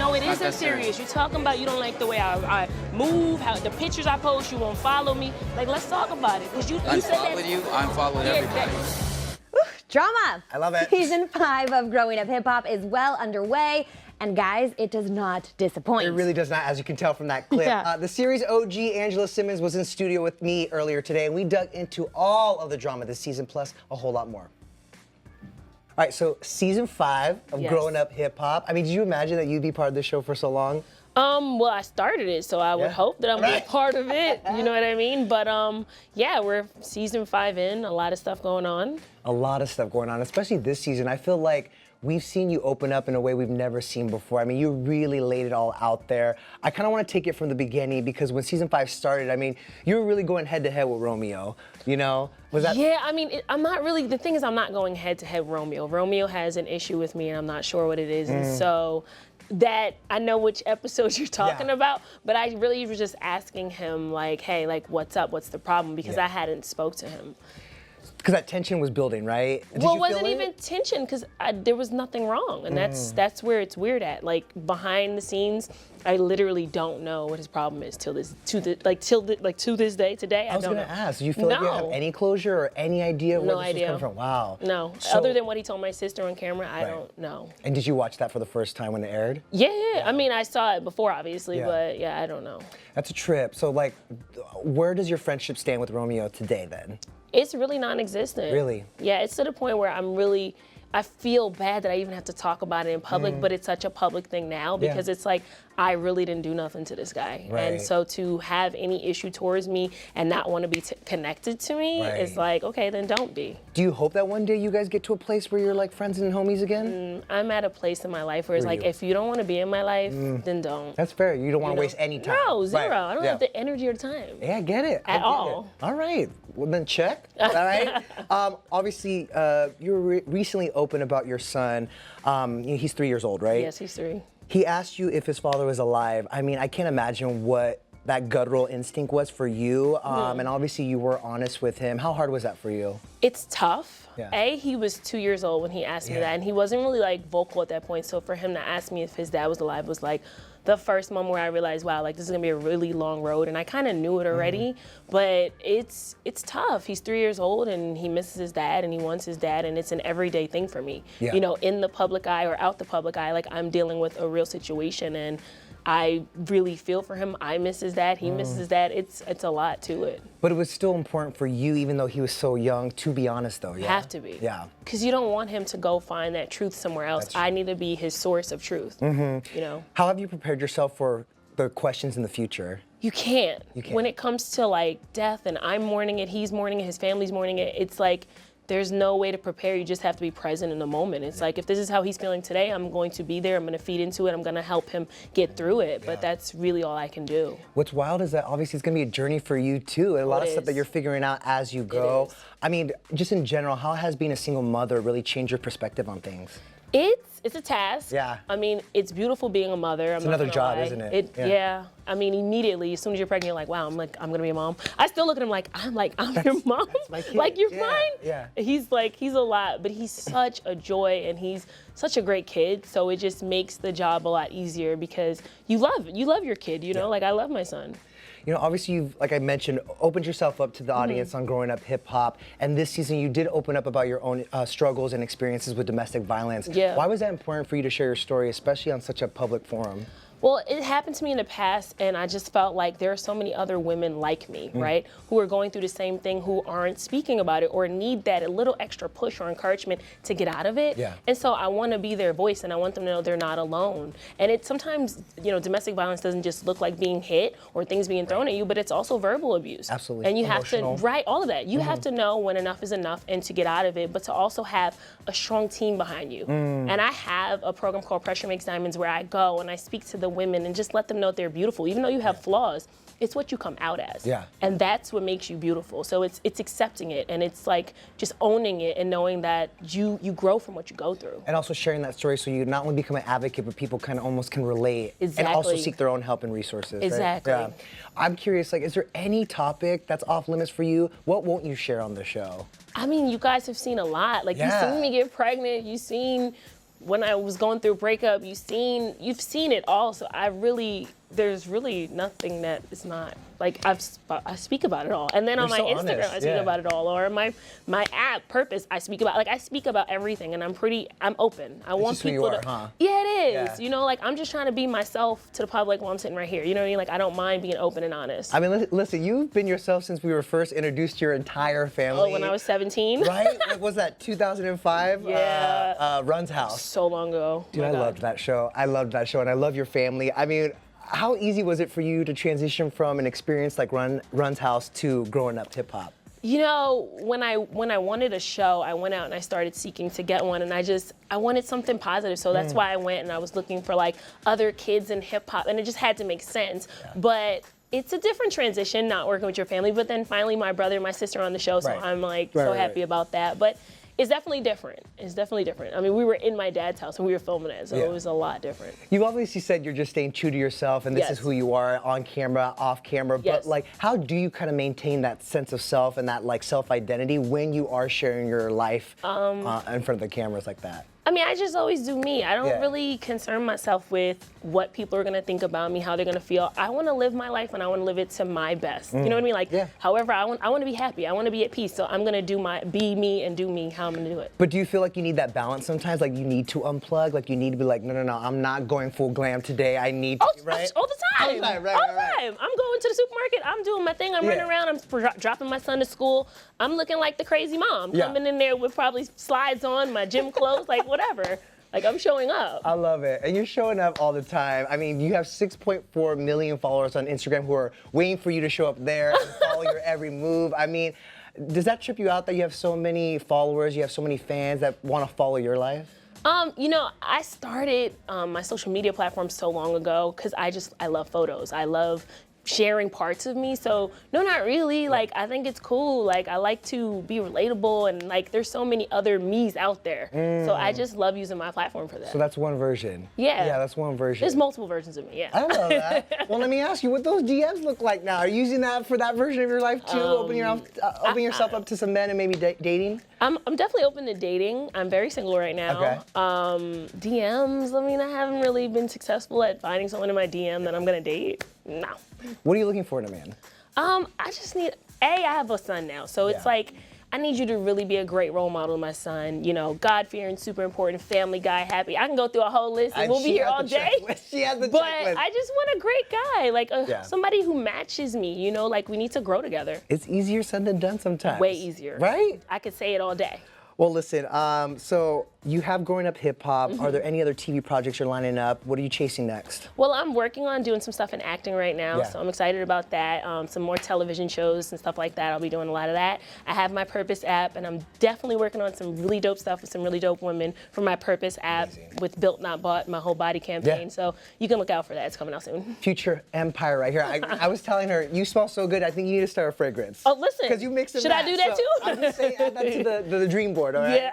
No, it Not isn't that serious. You're talking about you don't like the way I move, how the pictures I post, you won't follow me. Like, let's talk about it. Because you said that. Unfollowed you, unfollowed everybody. Drama. I love it. Season 5 of Growing Up Hip Hop is well underway. And guys, it does not disappoint. It really does not, as you can tell from that clip. Yeah. The series OG, Angela Simmons, was in studio with me earlier today, and we dug into all of the drama this season, plus a whole lot more. All right, so season 5 of Yes. Growing Up Hip Hop. I mean, did you imagine that you'd be part of this show for so long? Well, I started it, so I would Yeah. hope that I'm Right. a part of it. You know what I mean? But yeah, we're season 5 in, a lot of stuff going on. A lot of stuff going on, especially this season. I feel like we've seen you open up in a way we've never seen before. I mean, you really laid it all out there. I kind of want to take it from the beginning because when season 5 started, I mean, you were really going head to head with Romeo, you know? Was that? Yeah, I mean, I'm not really, the thing is I'm not going head to head with Romeo. Romeo has an issue with me and I'm not sure what it is. And so that, I know which episodes you're talking Yeah. about, but I really was just asking him like, hey, like, what's up? What's the problem? Because Yeah. I hadn't spoke to him. Because that tension was building, right? Did Well, it you wasn't feel it? even tension because there was nothing wrong, and that's where it's weird at. Like behind the scenes, I literally don't know what his problem is to this day. Today, I was don't gonna know. ask, do you feel like you have No. any closure or any idea where No this was idea. coming from? Wow. No, So- other than what he told my sister on camera, I Right. don't know. And did you watch that for the first time when it aired? Yeah, I mean, I saw it before, obviously, Yeah. but yeah, I don't know. That's a trip. So, like, where does your friendship stand with Romeo today then? It's really non-existent. Really? Yeah, it's to the point where I feel bad that I even have to talk about it in public, but it's such a public thing now because it's like, I really didn't do nothing to this guy. Right. And so to have any issue towards me and not want to be connected to me Right. is like, okay, then don't be. Do you hope that one day you guys get to a place where you're like friends and homies again? I'm at a place in my life where it's Where like, you? if you don't want to be in my life, then don't. That's fair. You don't want You to know? waste any time. No, zero. Right. I don't Yeah. have the energy or time. Yeah, I get it. I At get all. It. All right. Well, then check. All right. Obviously, you were recently open about your son. He's 3 years old, right? Yes, he's 3. He asked you if his father was alive. I mean, I can't imagine what that guttural instinct was for you. And obviously, you were honest with him. How hard was that for you? It's tough. Yeah. He was 2 years old when he asked me Yeah. that, and he wasn't really like vocal at that point. So for him to ask me if his dad was alive was like the first moment where I realized, wow, like this is gonna be a really long road. And I kind of knew it already, but it's tough. He's 3 years old and he misses his dad and he wants his dad, and it's an everyday thing for me. Yeah. You know, in the public eye or out the public eye, like I'm dealing with a real situation, and I really feel for him. I miss his dad. He misses his dad. It's a lot to it. But it was still important for you, even though he was so young, to be honest, though. Yeah? Have to be. Yeah. Because you don't want him to go find that truth somewhere else. That's I need to be his source of truth. You know, How have you prepared yourself for the questions in the future? you can't. You can't. When it comes to like death, and I'm mourning it, he's mourning it, his family's mourning it. It's like there's no way to prepare. You just have to be present in the moment. It's like if this is how he's feeling today, I'm going to be there. I'm going to feed into it. I'm going to help him get through it. But that's really all I can do. What's wild is that obviously it's gonna be a journey for you too, and a lot of It stuff that is. you're figuring out as you go. is. I mean, just in general, how has being a single mother really changed your perspective on things? It's a task. Yeah. I mean, it's beautiful being a mother. It's another job, isn't it? Yeah. Yeah. I mean, immediately, as soon as you're pregnant, you're like, wow, I'm gonna be a mom. I still look at him like, I'm your mom. That's my kid. Like, you're Yeah, mine. yeah. He's a lot, but he's such a joy and he's such a great kid. So it just makes the job a lot easier because you love your kid, you know? Like, I love my son. You know, obviously you've, like I mentioned, opened yourself up to the audience on Growing Up Hip Hop, and this season you did open up about your own struggles and experiences with domestic violence. Yeah. Why was that important for you to share your story, especially on such a public forum? Well, it happened to me in the past, and I just felt like there are so many other women like me, right, who are going through the same thing, who aren't speaking about it or need that a little extra push or encouragement to get out of it. Yeah. And so I want to be their voice, and I want them to know they're not alone. And it sometimes, you know, domestic violence doesn't just look like being hit or things being thrown at you, but it's also verbal abuse. Absolutely. And you Emotional. have to, right, all of that. You have to know when enough is enough and to get out of it, but to also have a strong team behind you. And I have a program called Pressure Makes Diamonds where I go and I speak to the women and just let them know they're beautiful. Even though you have flaws, it's what you come out as. Yeah. And that's what makes you beautiful. So it's accepting it, and it's like just owning it and knowing that you grow from what you go through. And also sharing that story so you not only become an advocate, but people kind of almost can relate and also Exactly. seek their own help and resources. right? Exactly. Yeah. I'm curious, like, is there any topic that's off limits for you? What won't you share on the show? I mean, you guys have seen a lot. Like, Yeah. you've seen me get pregnant. You've seen when I was going through a breakup, you've seen it all. So there's really nothing that is not like I speak about it all. And then on my so Instagram, honest, I speak about it all, or my app Purpose, I speak about everything, and I'm open. I want just who people you are, to. huh? Yeah, it is. Yeah. You know, like I'm just trying to be myself to the public while I'm sitting right here. You know what I mean? Like I don't mind being open and honest. I mean, listen, you've been yourself since we were first introduced to your entire family. Oh, when I was 17. Right? What was that, 2005? Yeah. Run's House. So long ago. Dude, I loved that show. I loved that show, and I love your family. I mean, how easy was it for you to transition from an experience like Run's House to growing up hip hop? You know, when I wanted a show, I went out and I started seeking to get one, and I wanted something positive. So that's why I went and I was looking for like other kids in hip hop, and it just had to make sense. Yeah. But it's a different transition, not working with your family. But then finally, my brother and my sister are on the show, so I'm like so happy about that. But it's definitely different. It's definitely different. I mean, we were in my dad's house and we were filming it, so it was a lot different. You obviously said you're just staying true to yourself, and this is who you are on camera, off camera. But like, how do you kind of maintain that sense of self and that like self-identity when you are sharing your life in front of the cameras like that? I mean, I just always do me. I don't really concern myself with what people are gonna think about me, how they're gonna feel. I wanna live my life and I wanna live it to my best. You know what I mean? Like, however, I wanna be happy. I wanna be at peace. So I'm gonna be me and do me how I'm gonna do it. But do you feel like you need that balance sometimes? Like you need to unplug? Like you need to be like, no, I'm not going full glam today. I need to, right? All the time. All the time, right, all the time. I'm going to the supermarket. I'm doing my thing. I'm running around. I'm dropping my son to school. I'm looking like the crazy mom. Coming in there with probably slides on, my gym clothes, like whatever. Like, I'm showing up. I love it. And you're showing up all the time. I mean, you have 6.4 million followers on Instagram who are waiting for you to show up there and follow your every move. I mean, does that trip you out that you have so many followers, you have so many fans that want to follow your life? You know, I started my social media platform so long ago because I love photos. I love sharing parts of me. So no, not really. Like, I think it's cool. Like, I like to be relatable, and like there's so many other me's out there. So I just love using my platform for that. So that's one version. Yeah. Yeah, that's one version. There's multiple versions of me, yeah. I love that. Well, let me ask you, what those DMs look like now? Are you using that for that version of your life too? Opening yourself up to some men and maybe dating? I'm definitely open to dating. I'm very single right now. Okay. DMs, I mean, I haven't really been successful at finding someone in my DM that I'm gonna date. No. What are you looking for in a man? I just need, I have a son now, so it's like, I need you to really be a great role model to my son. You know, God-fearing, super important, family guy, happy. I can go through a whole list and we'll be here all day. She has the but checklist. I just want a great guy, like somebody who matches me, you know, like we need to grow together. It's easier said than done sometimes. Way easier. Right? I could say it all day. Well, listen, so you have Growing Up Hip Hop. Are there any other TV projects you're lining up? What are you chasing next? Well, I'm working on doing some stuff in acting right now, so I'm excited about that. Some more television shows and stuff like that. I'll be doing a lot of that. I have my Purpose app, and I'm definitely working on some really dope stuff with some really dope women for my Purpose app with Built Not Bought, my whole body campaign. So you can look out for that. It's coming out soon. Future empire right here. I was telling her, you smell so good, I think you need to start a fragrance. Oh, listen. Because you mix and Should match. I do that too? I'm just saying, add that to the dream board, all right? Yeah.